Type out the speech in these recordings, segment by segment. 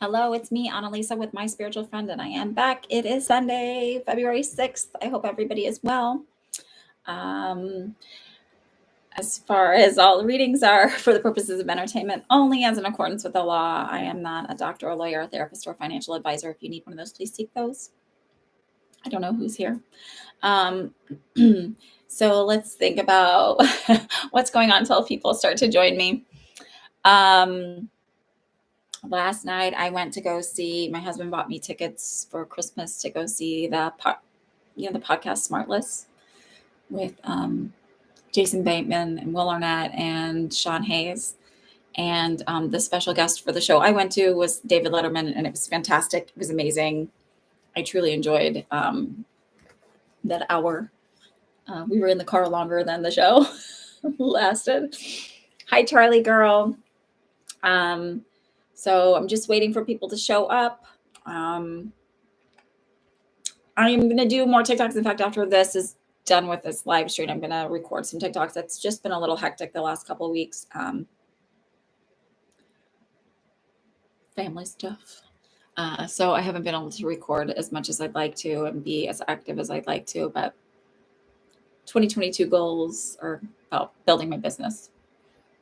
Hello, it's me, Annalisa, with My Spiritual Friend, and I am back. It is Sunday, February 6th. I hope everybody is well. Um, as far as all the readings are for the purposes of entertainment only, as in accordance with the law, I am not a doctor, a lawyer, a therapist, or a financial advisor. If you need one of those, please seek those. I don't know who's here. So let's think about what's going on until people start to join me. Last night I went to go see, my husband bought me tickets for Christmas to go see the podcast Smartless with Jason Bateman and Will Arnett and Sean Hayes. And the special guest for the show I went to was David Letterman, and it was fantastic. It was amazing. I truly enjoyed that hour. We were in the car longer than the show lasted. Hi, Charlie girl. So I'm just waiting for people to show up. I am going to do more TikToks. In fact, after this is done with this live stream, I'm going to record some TikToks. It's just been a little hectic the last couple of weeks. Family stuff. So I haven't been able to record as much as I'd like to and be as active as I'd like to, but 2022 goals are about building my business.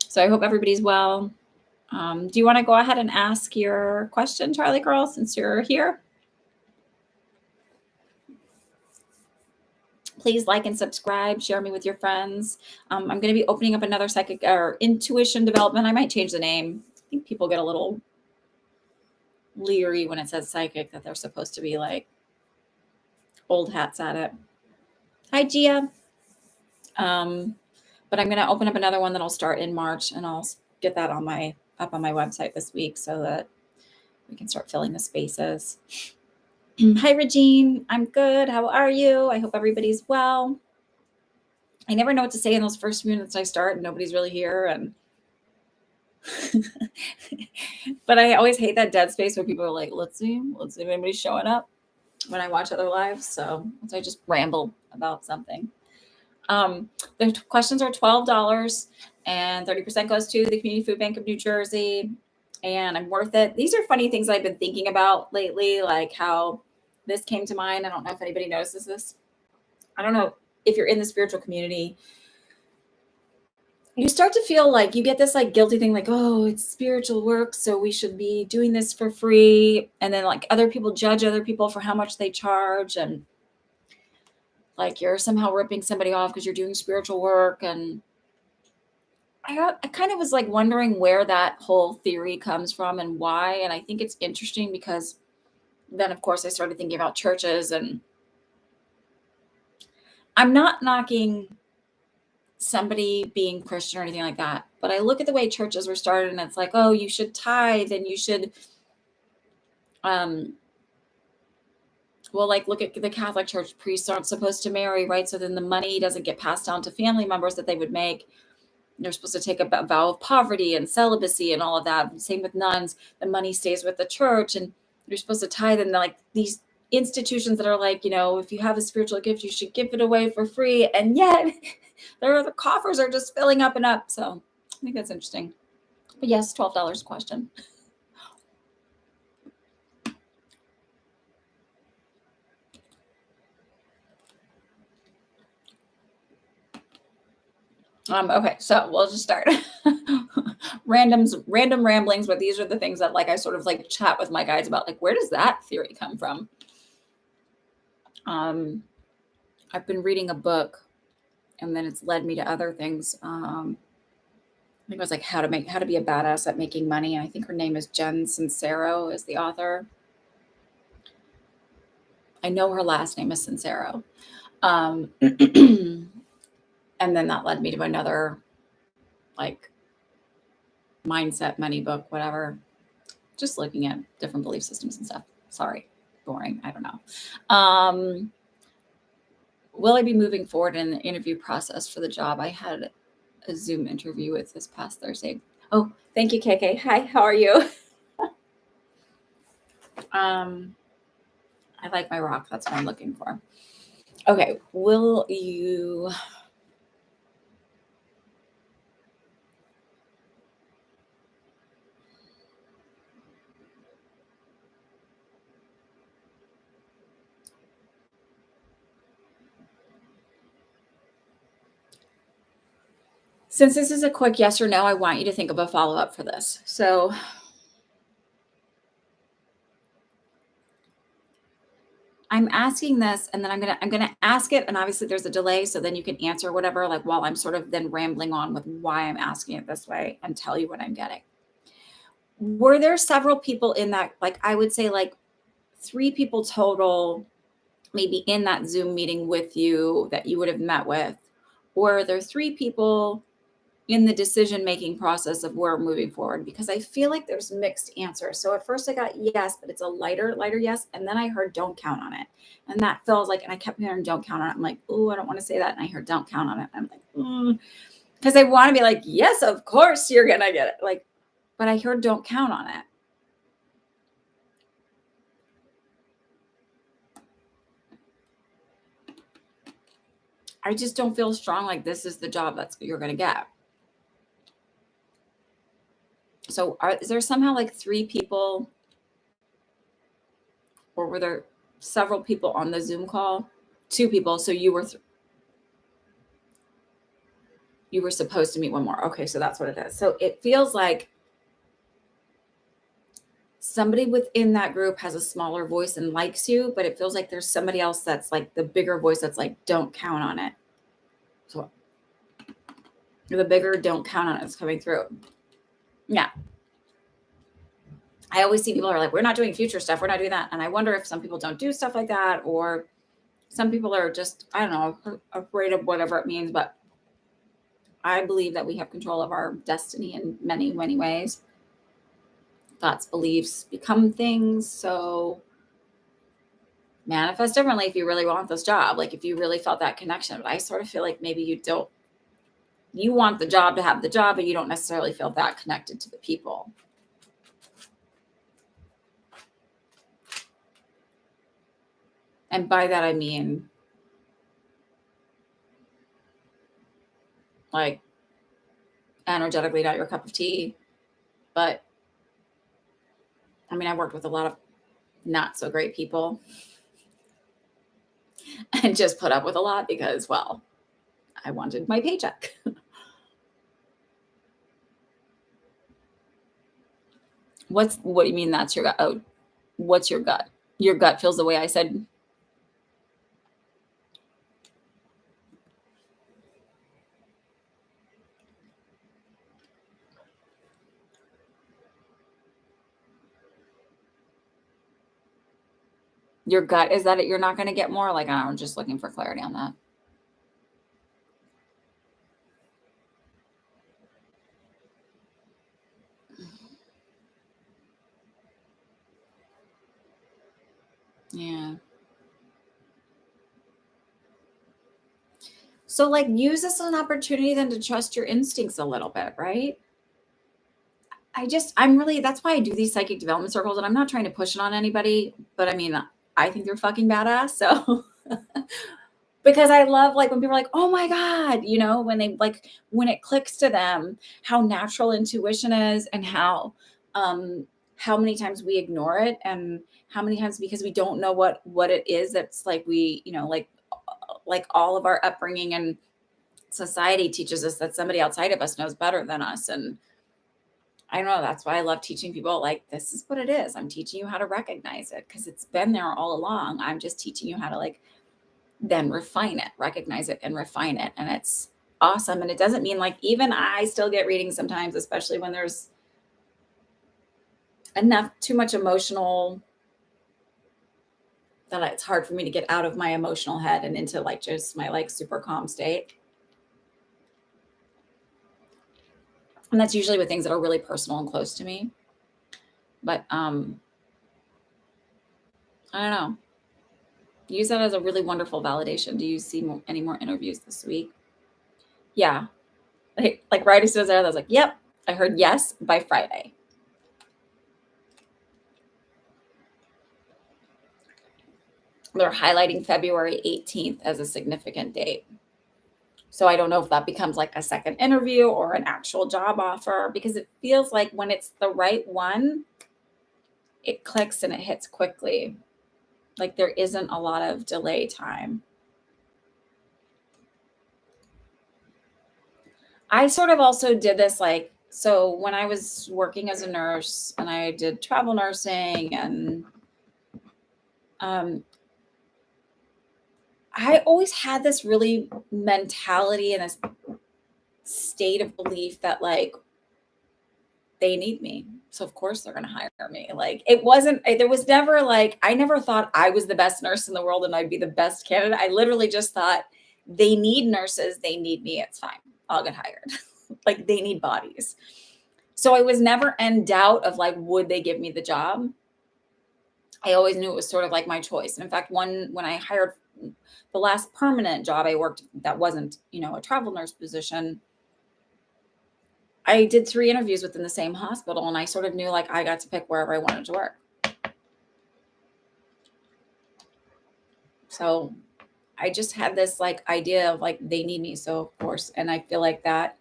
So I hope everybody's well. Do you want to go ahead and ask your question, Charlie girl, since you're here? Please like and subscribe, share me with your friends. I'm going to be opening up another psychic or intuition development. I might change the name. I think people get a little leery when it says psychic, that they're supposed to be like old hats at it. Hi, Gia. But I'm going to open up another one that'll start in March, and I'll get that up on my website this week so that we can start filling the spaces. Hi, Regine. I'm good. How are you? I hope everybody's well. I never know what to say in those first few minutes I start and nobody's really here. And but I always hate that dead space where people are like, let's see if anybody's showing up when I watch other lives. So I just ramble about something. The questions are $12 and 30% goes to the Community Food Bank of New Jersey. And I'm worth it. These are funny things I've been thinking about lately, like how this came to mind. I don't know if anybody notices this. I don't know if you're in the spiritual community, you start to feel like you get this like guilty thing, like, oh, it's spiritual work, so we should be doing this for free. And then like other people judge other people for how much they charge, and like you're somehow ripping somebody off because you're doing spiritual work. And I kind of was like wondering where that whole theory comes from and why. And I think it's interesting because then, of course, I started thinking about churches, and I'm not knocking somebody being Christian or anything like that, but I look at the way churches were started, and it's like, oh, you should tithe, and you should, well, like look at the Catholic Church, priests aren't supposed to marry, right? So then the money doesn't get passed down to family members that they would make. They're supposed to take a vow of poverty and celibacy and all of that. Same with nuns. The money stays with the church, and you're supposed to tithe. And like these institutions that are like, if you have a spiritual gift, you should give it away for free. And yet the coffers are just filling up and up. So I think that's interesting. But yes, $12 question. Okay, so we'll just start. Random ramblings, but these are the things that like I sort of like chat with my guides about, like, where does that theory come from? I've been reading a book, and then it's led me to other things. I think it was like how to be a badass at making money. I think her name is Jen Sincero is the author. I know her last name is Sincero. And then that led me to another like mindset money book, whatever. Just looking at different belief systems and stuff. Sorry, boring. I don't know. Will I be moving forward in the interview process for the job? I had a Zoom interview with this past Thursday. Oh, thank you, KK. Hi, how are you? I like my rock. That's what I'm looking for. Okay, will you... Since this is a quick yes or no, I want you to think of a follow-up for this. So I'm asking this, and then I'm gonna ask it, and obviously there's a delay, so then you can answer whatever, like, while I'm sort of then rambling on with why I'm asking it this way and tell you what I'm getting. Were there several people in that, like, I would say, like, 3 people total, maybe in that Zoom meeting with you that you would have met with? Or are there 3 people in the decision-making process of where we're moving forward? Because I feel like there's mixed answers. So at first I got yes, but it's a lighter yes, and then I heard don't count on it. And that feels like, and I kept hearing don't count on it. I'm like, "Ooh, I don't want to say that." And I heard don't count on it. I'm like, because I want to be like, "Yes, of course you're gonna get it." Like, but I heard don't count on it. I just don't feel strong like this is the job that's you're gonna get. So is there somehow like 3 people, or were there several people on the Zoom call? 2 people, so you were supposed to meet one more. Okay, so that's what it is. So it feels like somebody within that group has a smaller voice and likes you, but it feels like there's somebody else that's like the bigger voice that's like, don't count on it. So the bigger don't count on it is coming through. Yeah. I always see people are like, we're not doing future stuff. We're not doing that. And I wonder if some people don't do stuff like that, or some people are just, I don't know, afraid of whatever it means. But I believe that we have control of our destiny in many, many ways. Thoughts, beliefs become things. So manifest differently if you really want this job. Like if you really felt that connection. But I sort of feel like maybe you don't, you want the job to have the job, but you don't necessarily feel that connected to the people. And by that, I mean, like, energetically not your cup of tea. But I mean, I worked with a lot of not so great people and just put up with a lot because, well, I wanted my paycheck. What do you mean that's your gut? Oh, what's your gut? Your gut feels the way I said. Your gut is that you're not going to get more? Like, I'm just looking for clarity on that. Yeah. So, like, use this as an opportunity then to trust your instincts a little bit, right? I'm really, that's why I do these psychic development circles, and I'm not trying to push it on anybody, but I mean, I think they're fucking badass. So, because I love, like, when people are like, oh my God, when they like, when it clicks to them, how natural intuition is, and how many times we ignore it, and how many times because we don't know what it is, that's like, we, like all of our upbringing and society teaches us that somebody outside of us knows better than us. And I don't know, that's why I love teaching people, like, this is what it is. I'm teaching you how to recognize it because it's been there all along. I'm just teaching you how to, like, then refine it, recognize it and refine it. And it's awesome. And it doesn't mean, like, even I still get readings sometimes, especially when there's too much emotional, that it's hard for me to get out of my emotional head and into, like, just my, like, super calm state. And that's usually with things that are really personal and close to me. But I don't know. Use that as a really wonderful validation. Do you see any more interviews this week? Yeah. Like right as soon as I was like, yep, I heard yes by Friday. They're highlighting February 18th as a significant date. So I don't know if that becomes like a second interview or an actual job offer, because it feels like when it's the right one, it clicks and it hits quickly. Like there isn't a lot of delay time. I sort of also did this like, so when I was working as a nurse and I did travel nursing and um, I always had this really mentality and this state of belief that like they need me. So of course they're going to hire me. Like it wasn't, there was never like, I never thought I was the best nurse in the world and I'd be the best candidate. I literally just thought they need nurses. They need me. It's fine. I'll get hired. Like they need bodies. So I was never in doubt of like, would they give me the job? I always knew it was sort of like my choice. And in fact, when I hired the last permanent job I worked that wasn't, a travel nurse position, I did 3 interviews within the same hospital and I sort of knew like I got to pick wherever I wanted to work. So I just had this like idea of like they need me. So of course, and I feel like that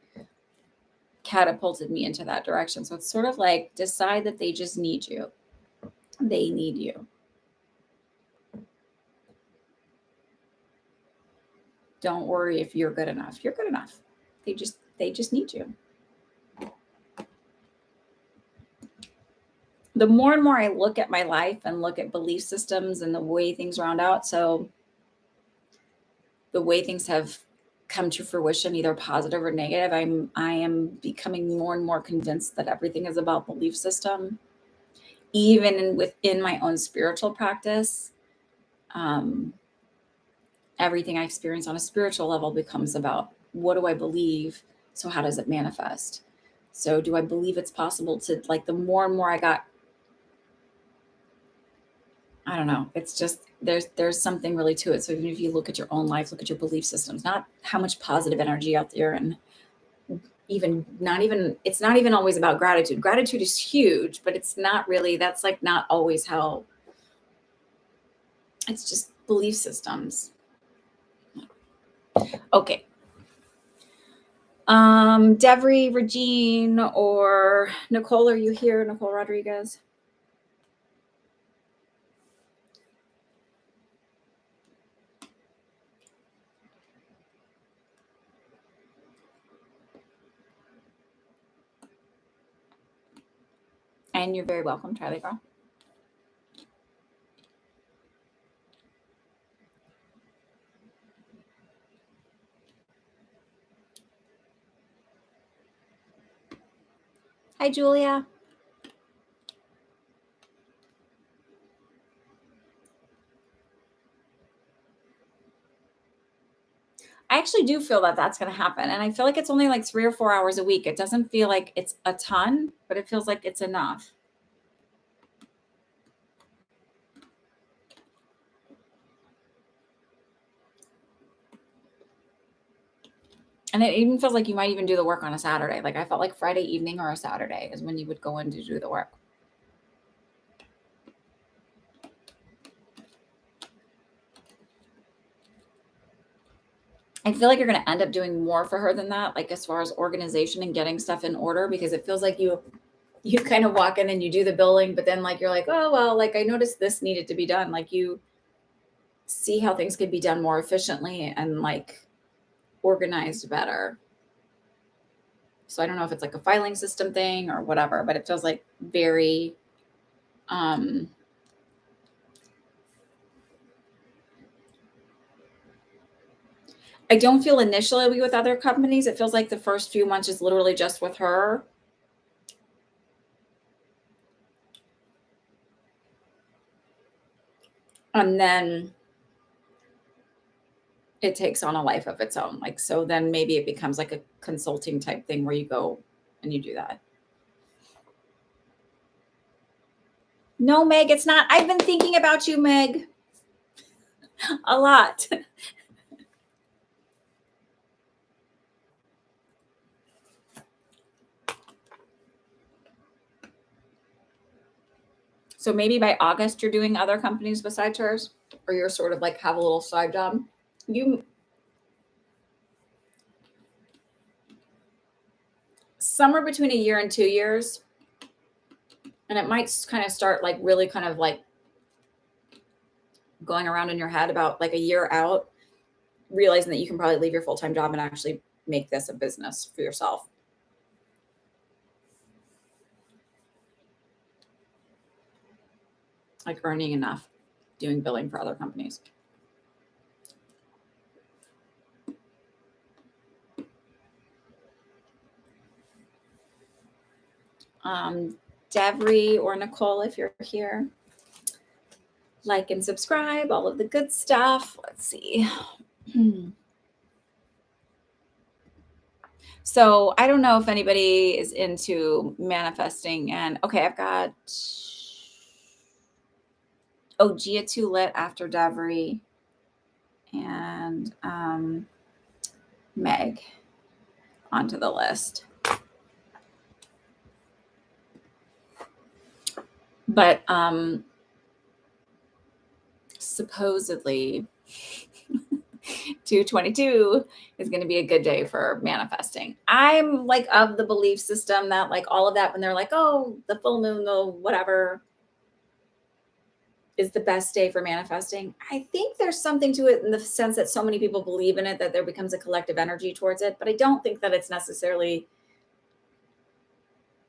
catapulted me into that direction. So it's sort of like decide that they just need you. They need you. Don't worry if you're good enough. You're good enough. They just need you. The more and more I look at my life and look at belief systems and the way things round out, so the way things have come to fruition, either positive or negative, I am becoming more and more convinced that everything is about belief system, even within my own spiritual practice. Um, Everything I experience on a spiritual level becomes about what do I believe? So how does it manifest? So do I believe it's possible to like the more and more I don't know. It's just there's something really to it. So even if you look at your own life, look at your belief systems, not how much positive energy out there, and even it's not even always about gratitude. Gratitude is huge, but it's not really. That's like not always how. It's just belief systems. Okay. Devry, Regine, or Nicole, are you here? Nicole Rodriguez. And you're very welcome, Charlie Girl. Hi, Julia. I actually do feel that that's going to happen. And I feel like it's only like 3 or 4 hours a week. It doesn't feel like it's a ton, but it feels like it's enough. And it even feels like you might even do the work on a Saturday. Like I felt like Friday evening or a Saturday is when you would go in to do the work. I feel like you're going to end up doing more for her than that, like as far as organization and getting stuff in order, because it feels like you kind of walk in and you do the billing, but then like you're like, oh well, like I noticed this needed to be done. Like you see how things could be done more efficiently and like organized better. So I don't know if it's like a filing system thing or whatever, but it feels like very I don't feel initially with other companies. It feels like the first few months is literally just with her. And then it takes on a life of its own. Like, so then maybe it becomes like a consulting type thing where you go and you do that. No, Meg, it's not. I've been thinking about you, Meg, a lot. So maybe by August you're doing other companies besides hers, or you're sort of like have a little side job. You somewhere between a year and 2 years, and it might kind of start like really kind of like going around in your head about like a year out, realizing that you can probably leave your full-time job and actually make this a business for yourself. Like earning enough, doing billing for other companies. Devery or Nicole, if you're here, like and subscribe, all of the good stuff. Let's see. So I don't know if anybody is into manifesting, and okay, I've got Gia 2 lit after Devery and Meg onto the list. But supposedly 222 is going to be a good day for manifesting. I'm like of the belief system that like all of that, when they're like, oh, the full moon, the whatever is the best day for manifesting. I think there's something to it in the sense that so many people believe in it that there becomes a collective energy towards it. But I don't think that it's necessarily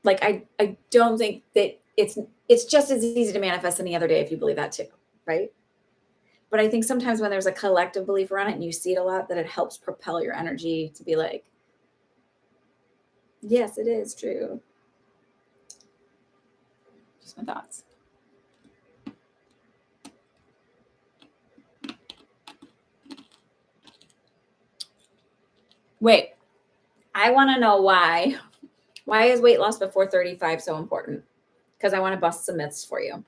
like, I don't think that it's just as easy to manifest any other day if you believe that too, right? But I think sometimes when there's a collective belief around it and you see it a lot, that it helps propel your energy to be like, yes, it is true. Just my thoughts. Wait, I want to know why. Why is weight loss before 35 so important? Because I want to bust some myths for you.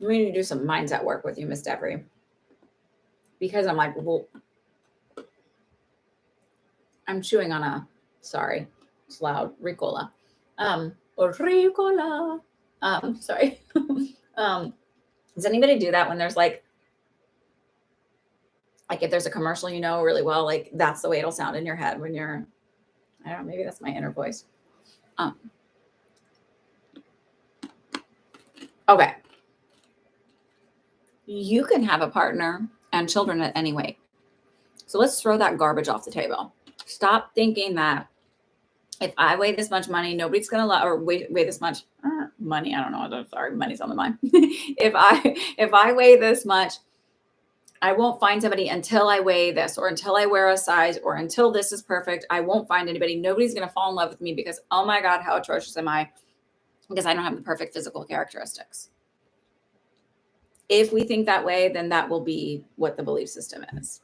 We need to do some mindset work with you, Miss Devery. Because I'm like, well, I'm chewing on a, sorry, it's loud, Ricola. Ricola. Sorry. Does anybody do that when there's like if there's a commercial you know really well, like that's the way it'll sound in your head when you're, I don't know, maybe that's my inner voice. Okay. You can have a partner and children at any weight. So let's throw that garbage off the table. Stop thinking that if I weigh this much money, nobody's going to love, or weigh this much money. I don't know. Sorry, money's on the mind. If I weigh this much, I won't find somebody until I weigh this, or until I wear a size, or until this is perfect. I won't find anybody. Nobody's going to fall in love with me because, oh my God, how atrocious am I? Because I don't have the perfect physical characteristics. If we think that way, then that will be what the belief system is.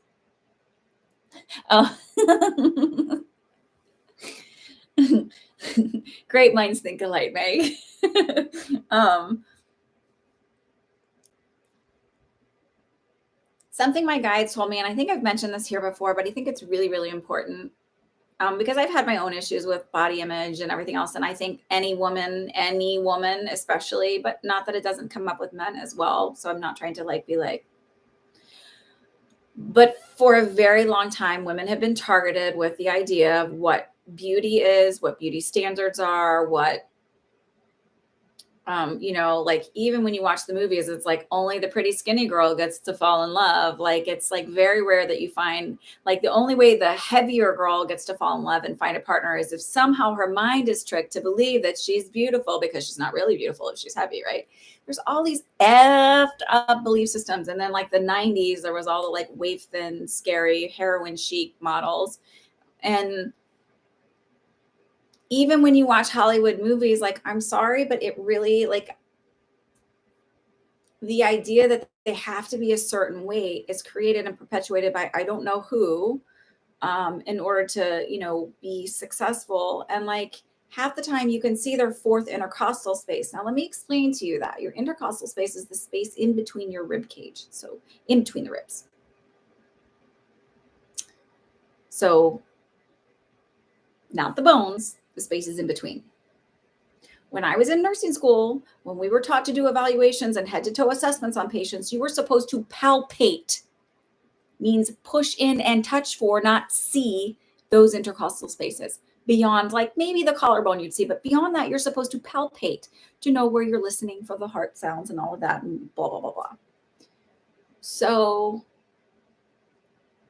Oh. Great minds think alike, Meg. Something my guides told me, and I think I've mentioned this here before, but I think it's really, really important because I've had my own issues with body image and everything else. And I think any woman especially, but not that it doesn't come up with men as well. So I'm not trying to be like, but for a very long time, women have been targeted with the idea of what beauty is, what beauty standards are, what, even when you watch the movies, it's like only the pretty skinny girl gets to fall in love. Like, it's like very rare that you find, like, the only way the heavier girl gets to fall in love and find a partner is if somehow her mind is tricked to believe that she's beautiful, because she's not really beautiful if she's heavy, right? There's all these effed up belief systems. And then like the 90s, there was all the like waif thin, scary heroin chic models. And even when you watch Hollywood movies, like, I'm sorry, but it really, like, the idea that they have to be a certain weight is created and perpetuated by I don't know who, in order to, be successful. And like half the time you can see their fourth intercostal space. Now, let me explain to you that your intercostal space is the space in between your rib cage. So in between the ribs. So not the bones, the spaces in between. When I was in nursing school, when we were taught to do evaluations and head to toe assessments on patients, you were supposed to palpate, means push in and touch for, not see those intercostal spaces. beyond like maybe the collarbone you'd see, but beyond that, you're supposed to palpate to know where you're listening for the heart sounds and all of that and blah, blah, blah, blah. So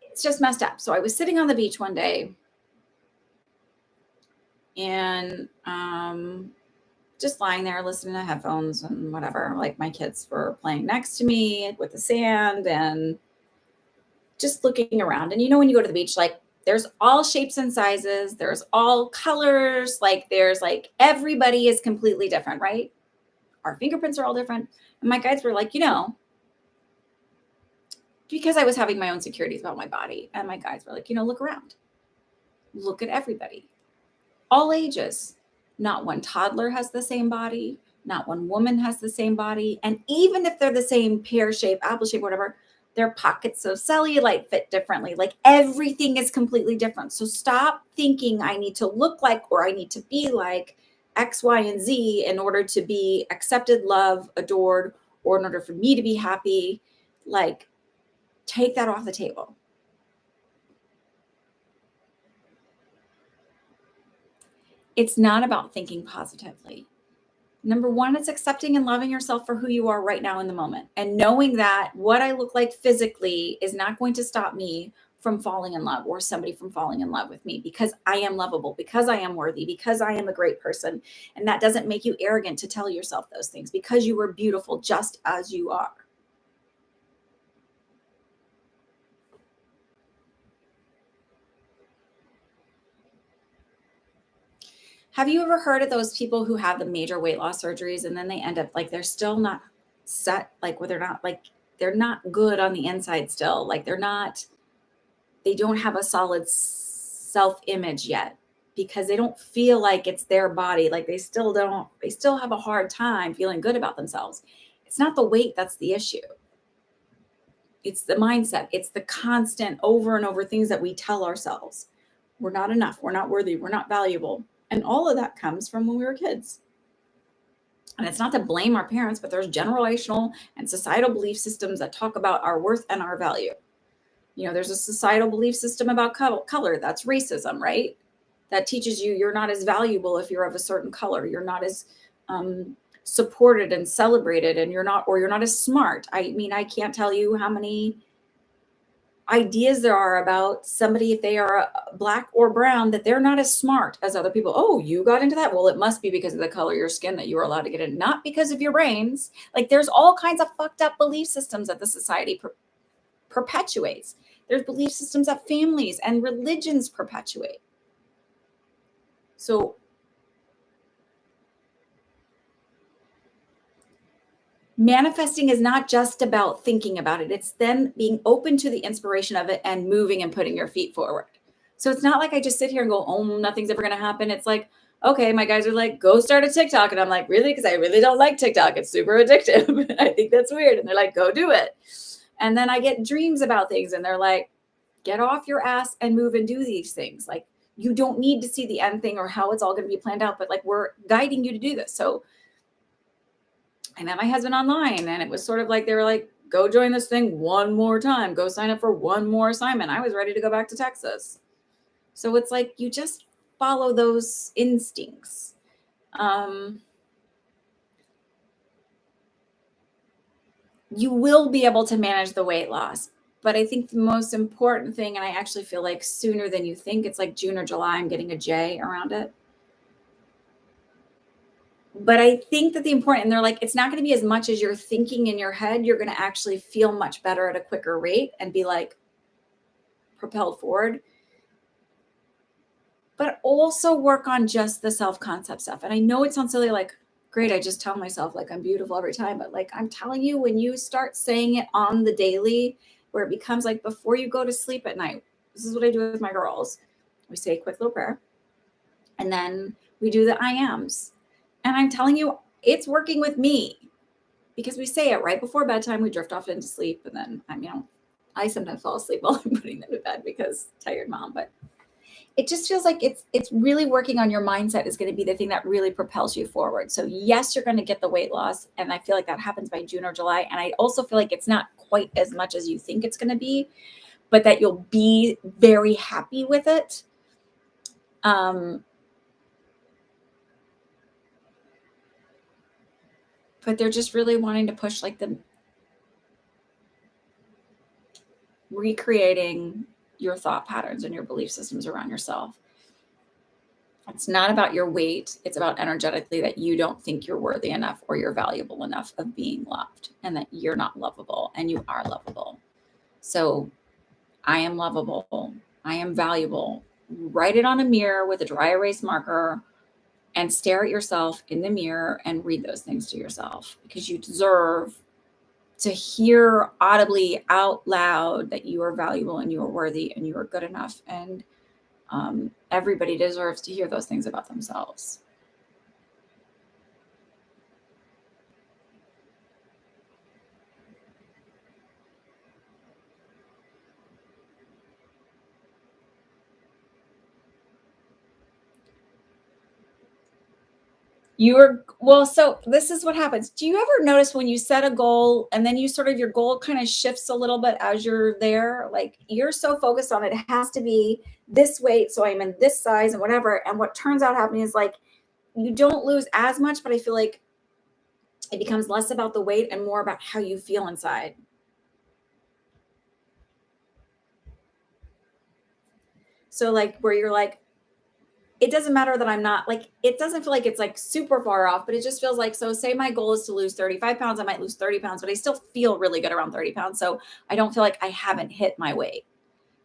it's just messed up. So I was sitting on the beach one day and just lying there listening to headphones and whatever. Like my kids were playing next to me with the sand and just looking around. And you know, when you go to the beach, like there's all shapes and sizes, there's all colors, like there's like everybody is completely different, right? Our fingerprints are all different. And my guides were like, you know, because I was having my own insecurities about my body. And my guides were like, you know, look around, look at everybody, all ages. Not one toddler has the same body. Not one woman has the same body. And even if they're the same pear shape, apple shape, whatever, their pockets of cellulite fit differently. Like everything is completely different. So stop thinking I need to look like or I need to be like X, Y, and Z in order to be accepted, loved, adored, or in order for me to be happy. Like, take that off the table. It's not about thinking positively. Number one, it's accepting and loving yourself for who you are right now in the moment and knowing that what I look like physically is not going to stop me from falling in love or somebody from falling in love with me because I am lovable, because I am worthy, because I am a great person. And that doesn't make you arrogant to tell yourself those things because you are beautiful just as you are. Have you ever heard of those people who have the major weight loss surgeries and then they end up like they're still not set, like where they're not like they're not good on the inside still, like they don't have a solid self-image yet because they don't feel like it's their body, like they still have a hard time feeling good about themselves. It's not the weight that's the issue. It's the mindset. It's the constant over and over things that we tell ourselves. We're not enough. We're not worthy. We're not valuable. And all of that comes from when we were kids. And it's not to blame our parents, but there's generational and societal belief systems that talk about our worth and our value. You know, there's a societal belief system about color. That's racism, right? That teaches you you're not as valuable if you're of a certain color. You're not as supported and celebrated, and you're not as smart. I mean, I can't tell you how many ideas there are about somebody, if they are black or brown, that they're not as smart as other people. Oh, you got into that? Well, it must be because of the color of your skin that you were allowed to get in, not because of your brains. Like there's all kinds of fucked up belief systems that the society perpetuates. There's belief systems that families and religions perpetuate. So manifesting is not just about thinking about it. It's then being open to the inspiration of it and moving and putting your feet forward. So it's not like I just sit here and go, oh, nothing's ever going to happen. It's like, okay, my guys are like, go start a TikTok. And I'm like, really? Because I really don't like TikTok. It's super addictive. I think that's weird. And they're like, go do it. And then I get dreams about things and they're like, get off your ass and move and do these things. Like you don't need to see the end thing or how it's all going to be planned out, but like we're guiding you to do this. So I met my husband online and it was sort of like, they were like, go join this thing one more time, go sign up for one more assignment. I was ready to go back to Texas. So it's like, you just follow those instincts. You will be able to manage the weight loss. But I think the most important thing, and I actually feel like sooner than you think, it's like June or July, I'm getting a J around it. But I think that the important, and they're like, it's not going to be as much as you're thinking in your head. You're going to actually feel much better at a quicker rate and be like propelled forward. But also work on just the self-concept stuff. And I know it sounds silly, like, great, I just tell myself like I'm beautiful every time. But like I'm telling you, when you start saying it on the daily, where it becomes like before you go to sleep at night, this is what I do with my girls. We say a quick little prayer. And then we do the I ams. And I'm telling you, it's working with me because we say it right before bedtime. We drift off into sleep. And then, I sometimes fall asleep while I'm putting them to bed because tired mom, but it just feels like it's really working on your mindset is going to be the thing that really propels you forward. So yes, you're going to get the weight loss. And I feel like that happens by June or July. And I also feel like it's not quite as much as you think it's going to be, but that you'll be very happy with it. but they're just really wanting to push like the recreating your thought patterns and your belief systems around yourself. It's not about your weight. It's about energetically that you don't think you're worthy enough or you're valuable enough of being loved, and that you're not lovable and you are lovable. So I am lovable. I am valuable. Write it on a mirror with a dry erase marker and stare at yourself in the mirror and read those things to yourself, because you deserve to hear audibly out loud that you are valuable and you are worthy and you are good enough. And everybody deserves to hear those things about themselves. So this is what happens. Do you ever notice when you set a goal and then you sort of, your goal kind of shifts a little bit as you're there? Like you're so focused on it has to be this weight, so I'm in this size and whatever. And what turns out happening is like you don't lose as much, but I feel like it becomes less about the weight and more about how you feel inside. So like where you're like, it doesn't matter that I'm not like, it doesn't feel like it's like super far off, but it just feels like, so say my goal is to lose 35 pounds, I might lose 30 pounds, but I still feel really good around 30 pounds. So I don't feel like I haven't hit my weight.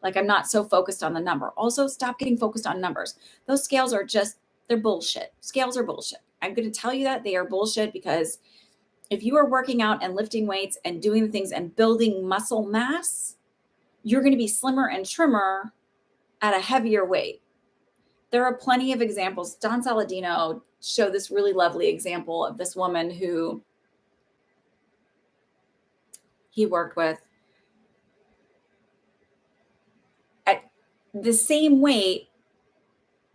Like I'm not so focused on the number. Also, stop getting focused on numbers. Those scales are just, they're bullshit. Scales are bullshit. I'm going to tell you that they are bullshit, because if you are working out and lifting weights and doing things and building muscle mass, you're going to be slimmer and trimmer at a heavier weight. There are plenty of examples. Don Saladino showed this really lovely example of this woman who he worked with at the same weight,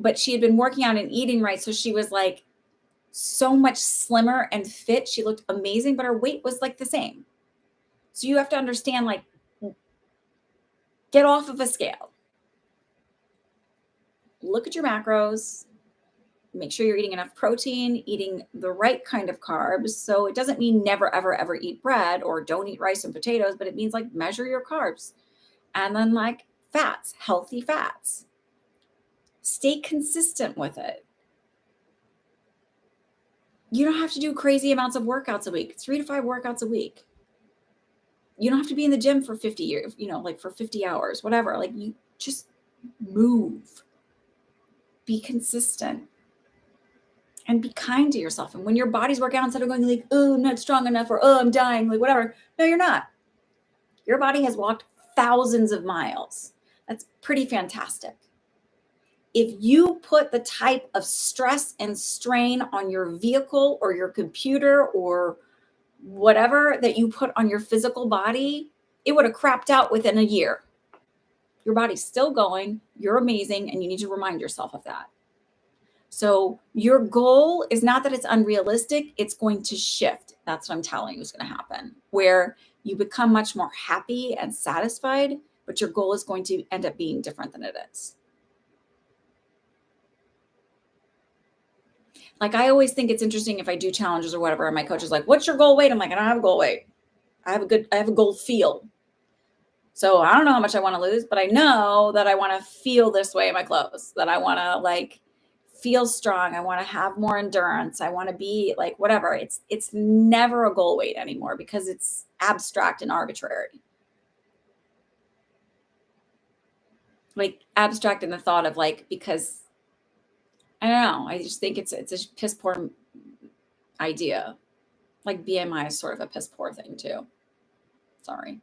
but she had been working out and eating right. So she was like so much slimmer and fit. She looked amazing, but her weight was like the same. So you have to understand, like, get off of a scale. Look at your macros. Make sure you're eating enough protein, eating the right kind of carbs. So it doesn't mean never, ever, ever eat bread or don't eat rice and potatoes, but it means like measure your carbs. And then like fats, healthy fats. Stay consistent with it. You don't have to do crazy amounts of workouts a week, 3 to 5 workouts a week. You don't have to be in the gym for 50 years, like for 50 hours, whatever. Like you just move, be consistent, and be kind to yourself. And when your body's working out, instead of going like, oh, I'm not strong enough, or oh, I'm dying, like whatever. No, you're not. Your body has walked thousands of miles. That's pretty fantastic. If you put the type of stress and strain on your vehicle or your computer or whatever that you put on your physical body, it would have crapped out within a year. Your body's still going. You're amazing. And you need to remind yourself of that. So your goal is not that it's unrealistic. It's going to shift. That's what I'm telling you is going to happen, where you become much more happy and satisfied, but your goal is going to end up being different than it is. Like I always think it's interesting if I do challenges or whatever, and my coach is like, what's your goal weight? I'm like, I don't have a goal weight. I have a goal feel. So I don't know how much I want to lose, but I know that I want to feel this way in my clothes, that I want to like feel strong. I want to have more endurance. I want to be like whatever. It's never a goal weight anymore, because it's abstract and arbitrary. Like abstract in the thought of like, because I don't know, I just think it's a piss poor idea. Like BMI is sort of a piss poor thing too. Sorry.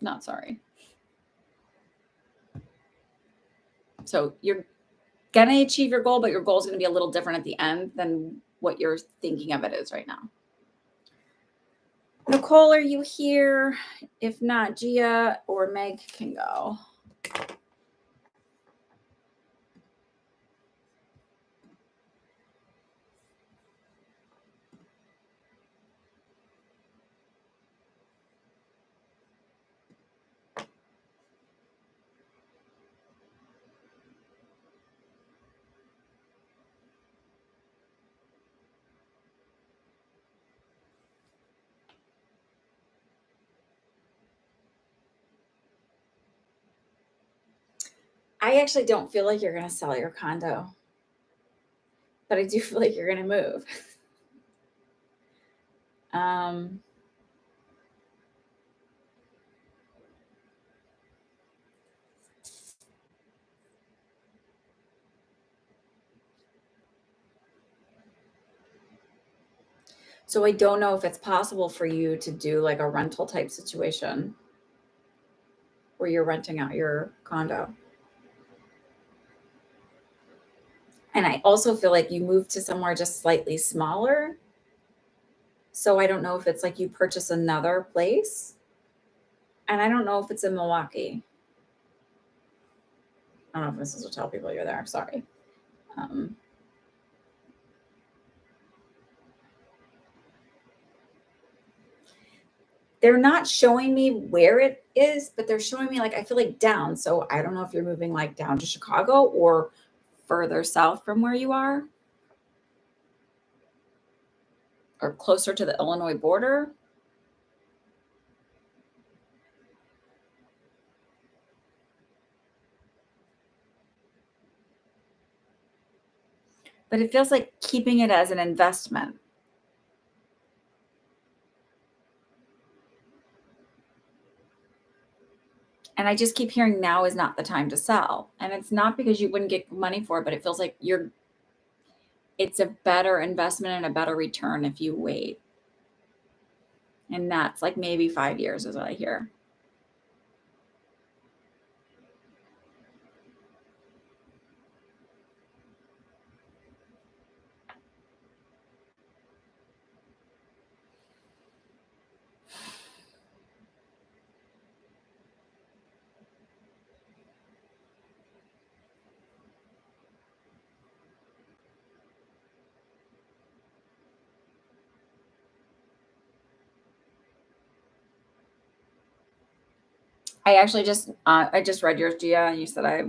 Not sorry. So you're going to achieve your goal, but your goal is going to be a little different at the end than what you're thinking of it is right now. Nicole, are you here? If not, Gia or Meg can go. I actually don't feel like you're going to sell your condo, but I do feel like you're going to move. um, so I don't know if it's possible for you to do like a rental type situation where you're renting out your condo. And I also feel like you moved to somewhere just slightly smaller. So I don't know if it's like you purchase another place. And I don't know if it's in Milwaukee. I don't know if this is to tell people you're there. Sorry. They're not showing me where it is, but they're showing me like, I feel like down. So I don't know if you're moving like down to Chicago or further south from where you are or closer to the Illinois border. But it feels like keeping it as an investment. And I just keep hearing now is not the time to sell. And it's not because you wouldn't get money for it, but it feels like it's a better investment and a better return if you wait. And that's like maybe 5 years is what I hear. I actually I just read yours, Gia, and you said I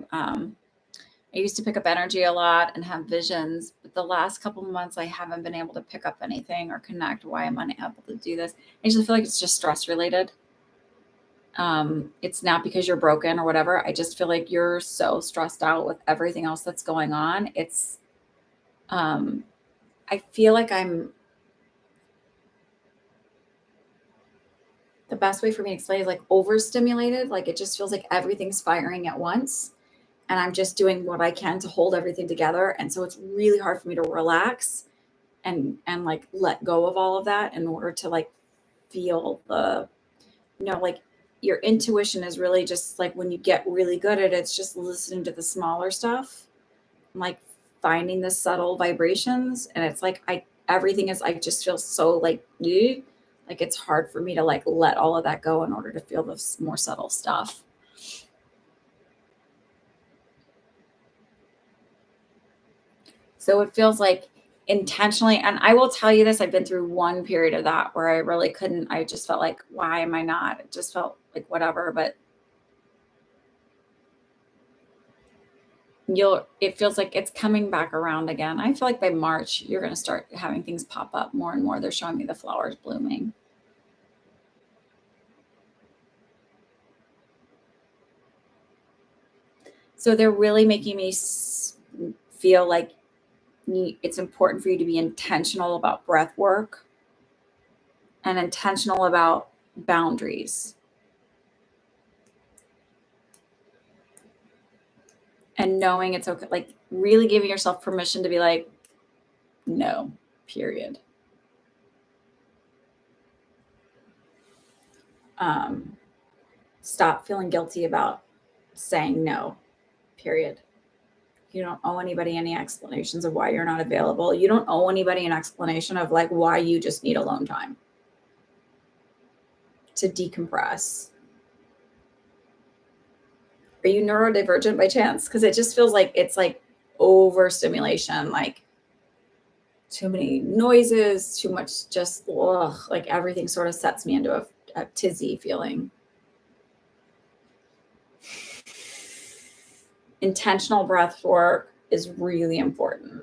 used to pick up energy a lot and have visions, but the last couple of months I haven't been able to pick up anything or connect. Why am I unable to do this? I just feel like it's just stress related. It's not because you're broken or whatever. I just feel like you're so stressed out with everything else that's going on. I feel like the best way for me to explain is like overstimulated. Like it just feels like everything's firing at once. And I'm just doing what I can to hold everything together. And so it's really hard for me to relax and like let go of all of that in order to like feel like your intuition is really just like when you get really good at it, it's just listening to the smaller stuff, like finding the subtle vibrations. And it's like everything is, I just feel so like "Bleh." Like it's hard for me to like let all of that go in order to feel the more subtle stuff. So it feels like intentionally, and I will tell you this, I've been through one period of that where I really couldn't, I just felt like, why am I not? It just felt like whatever, but it feels like it's coming back around again. I feel like by March, you're going to start having things pop up more and more. They're showing me the flowers blooming. So they're really making me feel like it's important for you to be intentional about breath work and intentional about boundaries and knowing it's okay, like really giving yourself permission to be like, no, period. Stop feeling guilty about saying no, period. You don't owe anybody any explanations of why you're not available. You don't owe anybody an explanation of like why you just need alone time to decompress. Are you neurodivergent by chance? Because it just feels like it's like overstimulation, like too many noises, too much just like everything sort of sets me into a tizzy feeling. Intentional breath work is really important.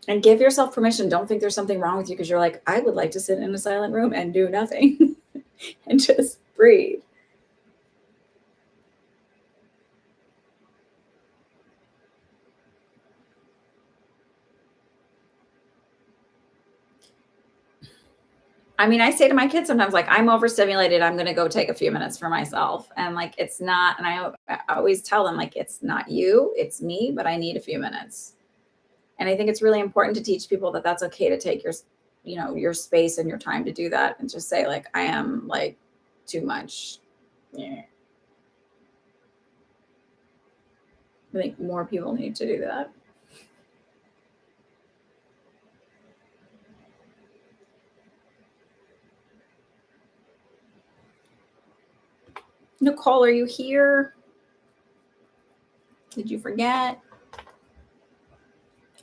And give yourself permission. Don't think there's something wrong with you because you're like, I would like to sit in a silent room and do nothing and just breathe. I mean, I say to my kids sometimes, like, I'm overstimulated. I'm going to go take a few minutes for myself. And like, it's not, and I always tell them, like, it's not you, it's me, but I need a few minutes. And I think it's really important to teach people that that's okay to take your, your space and your time to do that and just say, like, I am like too much. Yeah. I think more people need to do that. Nicole, are you here? Did you forget?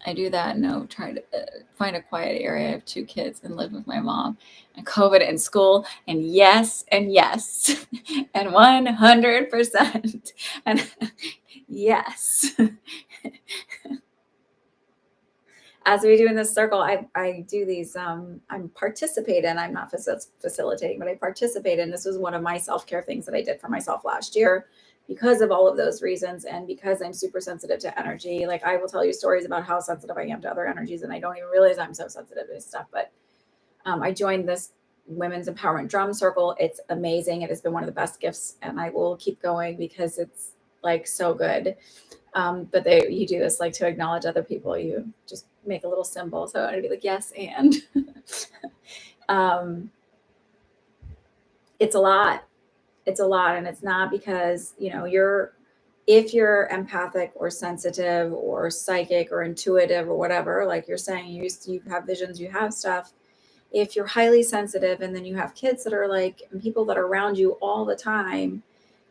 I do that. No, try to find a quiet area. I have 2 kids and live with my mom and COVID and school. And yes, and yes, and 100%. And yes. As we do in this circle, I do these, I'm participate in, I'm not facilitating, but I participate in. This was one of my self-care things that I did for myself last year because of all of those reasons. And because I'm super sensitive to energy, like I will tell you stories about how sensitive I am to other energies. And I don't even realize I'm so sensitive to this stuff. But I joined this women's empowerment drum circle. It's amazing. It has been one of the best gifts and I will keep going because it's like so good. But you do this like to acknowledge other people. You just make a little symbol. So I'd be like, yes, and um, it's a lot. It's a lot, and it's not because if you're empathic or sensitive or psychic or intuitive or whatever, like you're saying, you have visions, you have stuff. If you're highly sensitive, and then you have kids that are like and people that are around you all the time,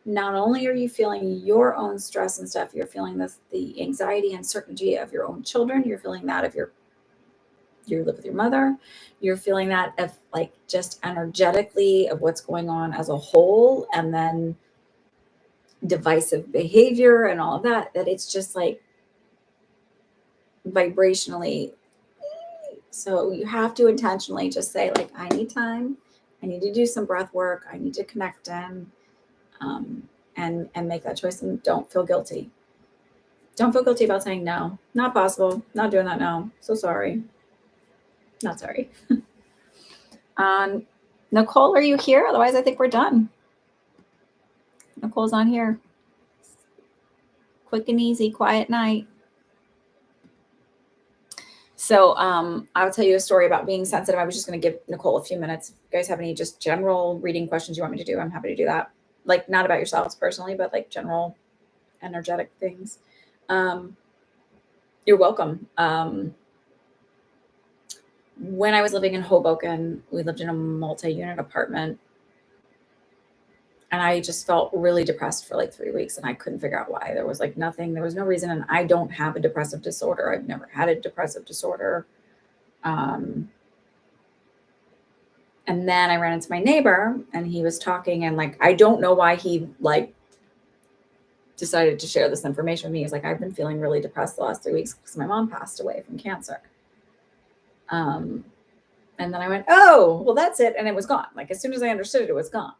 not only are you feeling your own stress and stuff, you're feeling the anxiety and uncertainty of your own children. You're feeling that of you live with your mother. You're feeling that of like just energetically of what's going on as a whole, and then divisive behavior and all of that. That it's just like vibrationally. So you have to intentionally just say like, I need time. I need to do some breath work. I need to connect in. And make that choice, and don't feel guilty. Don't feel guilty about saying no. Not possible. Not doing that now. So sorry. Not sorry. um, Nicole, are you here? Otherwise, I think we're done. Nicole's on here. Quick and easy, quiet night. So I'll tell you a story about being sensitive. I was just going to give Nicole a few minutes. If you guys have any just general reading questions you want me to do, I'm happy to do that. Like not about yourselves personally, but like general energetic things. You're welcome. When I was living in Hoboken, we lived in a multi-unit apartment, and I just felt really depressed for like 3 weeks, and I couldn't figure out why. There was like nothing, there was no reason. And I don't have a depressive disorder. I've never had a depressive disorder. And then I ran into my neighbor, and he was talking, and like, I don't know why he like decided to share this information with me. He's like, I've been feeling really depressed the last 3 weeks because my mom passed away from cancer. And then I went, oh, well, that's it. And it was gone. Like as soon as I understood it, it was gone.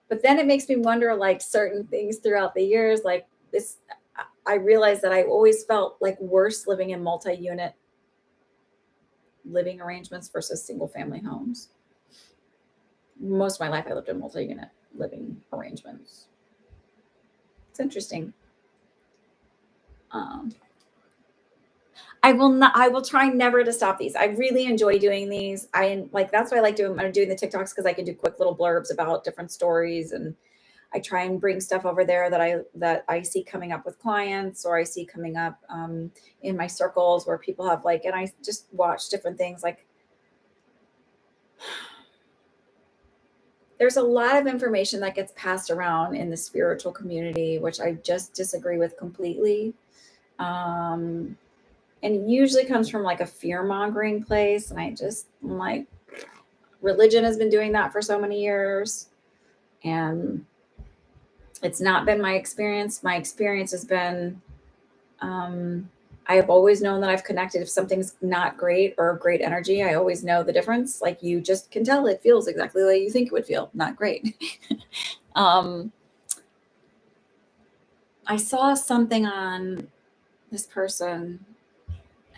But then it makes me wonder, like certain things throughout the years, like this, I realized that I always felt like worse living in multi-unit living arrangements versus single family homes. Most of my life, I lived in multi-unit living arrangements. It's interesting. I will try never to stop these. I really enjoy doing these. I like, that's why I like doing the TikToks, because I can do quick little blurbs about different stories, and I try and bring stuff over there that I see coming up with clients, or I see coming up in my circles where people have like, and I just watch different things. Like there's a lot of information that gets passed around in the spiritual community, which I just disagree with completely. And it usually comes from like a fear mongering place. And I just like, religion has been doing that for so many years. And it's not been my experience. My experience has been, I have always known that I've connected. If something's not great or great energy, I always know the difference. Like you just can tell it feels exactly like you think it would feel. Not great. I saw something on this person,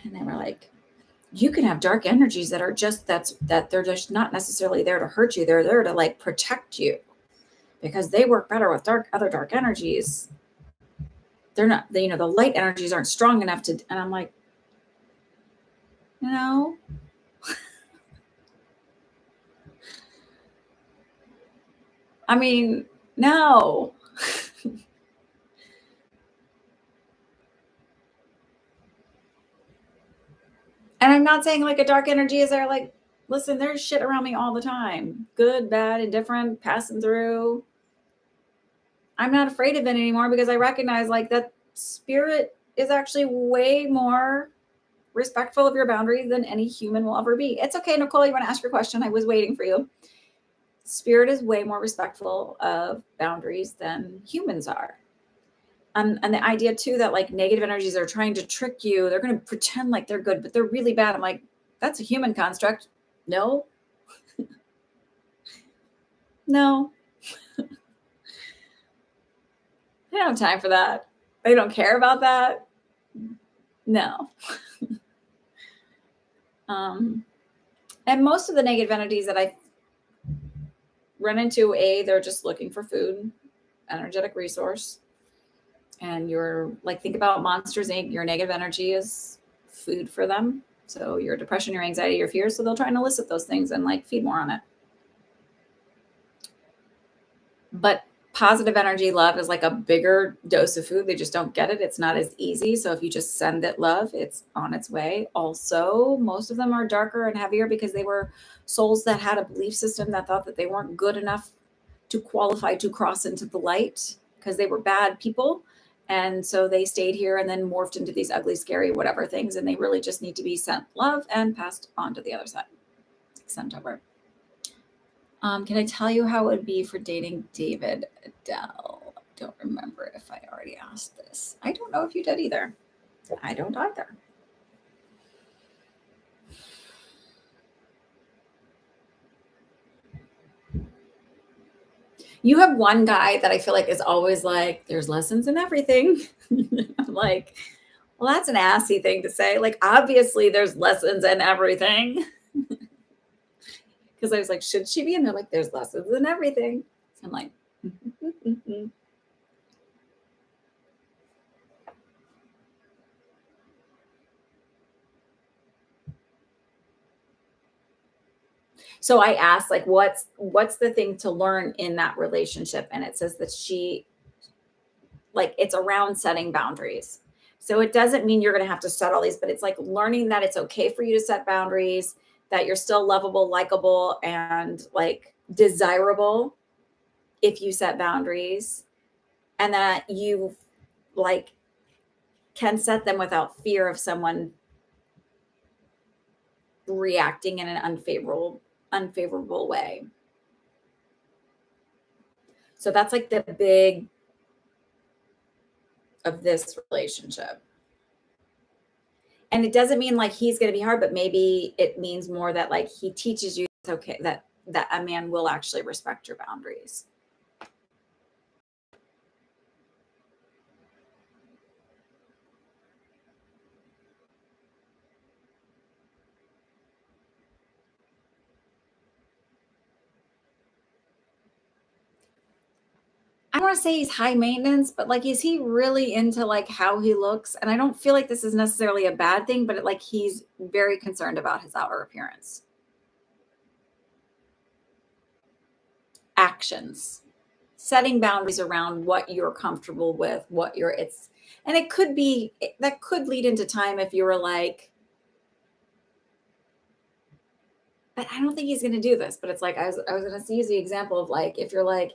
and they were like, you can have dark energies that are just that they're just not necessarily there to hurt you. They're there to like protect you because they work better with other dark energies. They're not, the light energies aren't strong enough to, and I'm like, no. I mean, no. And I'm not saying like a dark energy is there. Like, listen, there's shit around me all the time. Good, bad, indifferent, passing through. I'm not afraid of it anymore because I recognize like that spirit is actually way more respectful of your boundaries than any human will ever be. It's okay, Nicole, you want to ask your question? I was waiting for you. Spirit is way more respectful of boundaries than humans are. And the idea too that like negative energies are trying to trick you, they're going to pretend like they're good, but they're really bad. I'm like, that's a human construct. No, no, they don't have time for that. They don't care about that. No. And most of the negative entities that I run into, they're just looking for food, energetic resource. And you're like, think about Monsters Inc. Your negative energy is food for them. So your depression, your anxiety, your fears. So they'll try and elicit those things and like feed more on it. But positive energy love is like a bigger dose of food. They just don't get it. It's not as easy. So if you just send it love, it's on its way. Also, most of them are darker and heavier because they were souls that had a belief system that thought that they weren't good enough to qualify to cross into the light because they were bad people. And so they stayed here and then morphed into these ugly, scary, whatever things. And they really just need to be sent love and passed on to the other side. Sent over. Can I tell you how it would be for dating David Adele? I don't remember if I already asked this. I don't know if you did either. I don't either. You have one guy that I feel like is always like, there's lessons in everything. I'm like, well, that's an assy thing to say. Like, obviously, there's lessons in everything. Because I was like, should she be? And they're like, there's lessons in everything. So I'm like, mm-hmm. So I asked, like, what's the thing to learn in that relationship? And it says that she, like, it's around setting boundaries. So it doesn't mean you're going to have to set all these, but it's like learning that it's okay for you to set boundaries, that you're still lovable, likable, and like desirable if you set boundaries, and that you like can set them without fear of someone reacting in an unfavorable way. So that's like the big of this relationship. And it doesn't mean like he's going to be hard, but maybe it means more that like he teaches you it's okay that a man will actually respect your boundaries. I don't want to say he's high maintenance, but like, is he really into like how he looks? And I don't feel like this is necessarily a bad thing, but like he's very concerned about his outer appearance. Actions, setting boundaries around what you're comfortable with, and it could be that could lead into time if you were like, but I don't think he's going to do this. But it's like, I was going to use the example of like, if you're like,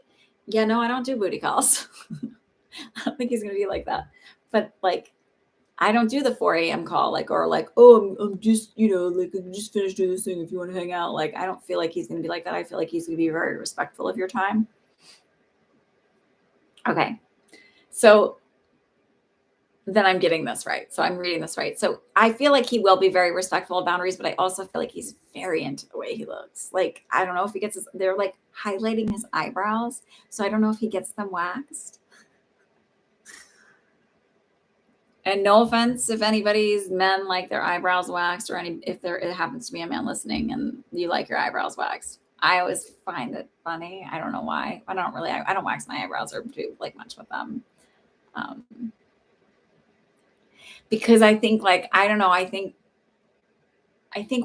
yeah, no, I don't do booty calls. I don't think he's going to be like that. But like, I don't do the 4 a.m. call, like, or like, oh, I'm just, like, I just finished doing this thing. If you want to hang out, like, I don't feel like he's going to be like that. I feel like he's going to be very respectful of your time. Okay. So then I'm getting this right. So I'm reading this right. So I feel like he will be very respectful of boundaries, but I also feel like he's very into the way he looks. Like, I don't know if he gets they're like highlighting his eyebrows. So I don't know if he gets them waxed. And no offense if anybody's men like their eyebrows waxed, or if there it happens to be a man listening and you like your eyebrows waxed. I always find it funny. I don't know why. I don't wax my eyebrows or do like much with them. Um, because I think like, I don't know, I think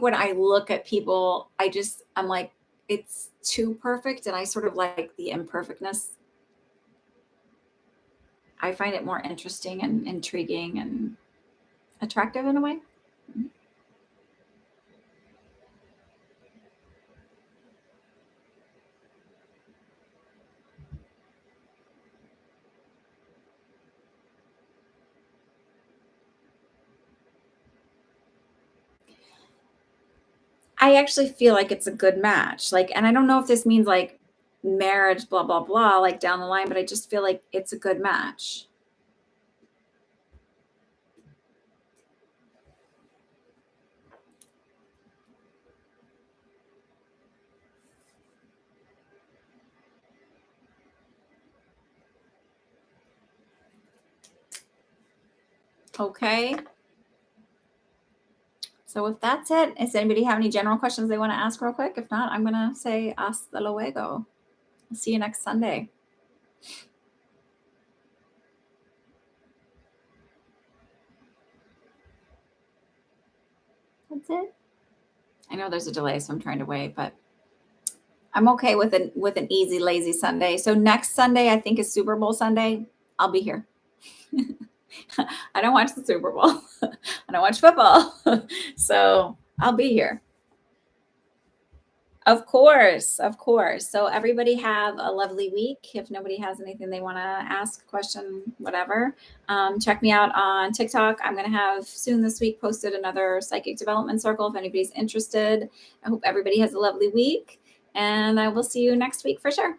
when I look at people, I'm like, it's too perfect. And I sort of like the imperfectness. I find it more interesting and intriguing and attractive in a way. I actually feel like it's a good match. Like, and I don't know if this means like marriage, blah, blah, blah, like down the line, but I just feel like it's a good match. Okay. So if that's it, does anybody have any general questions they want to ask real quick? If not, I'm going to say hasta luego. I'll see you next Sunday. That's it. I know there's a delay, so I'm trying to wait, but I'm okay with an easy, lazy Sunday. So next Sunday, I think is Super Bowl Sunday. I'll be here. I don't watch the Super Bowl. I don't watch football. So I'll be here. Of course, of course. So everybody have a lovely week. If nobody has anything they want to ask, question, whatever, check me out on TikTok. I'm going to have soon this week posted another psychic development circle if anybody's interested. I hope everybody has a lovely week, and I will see you next week for sure.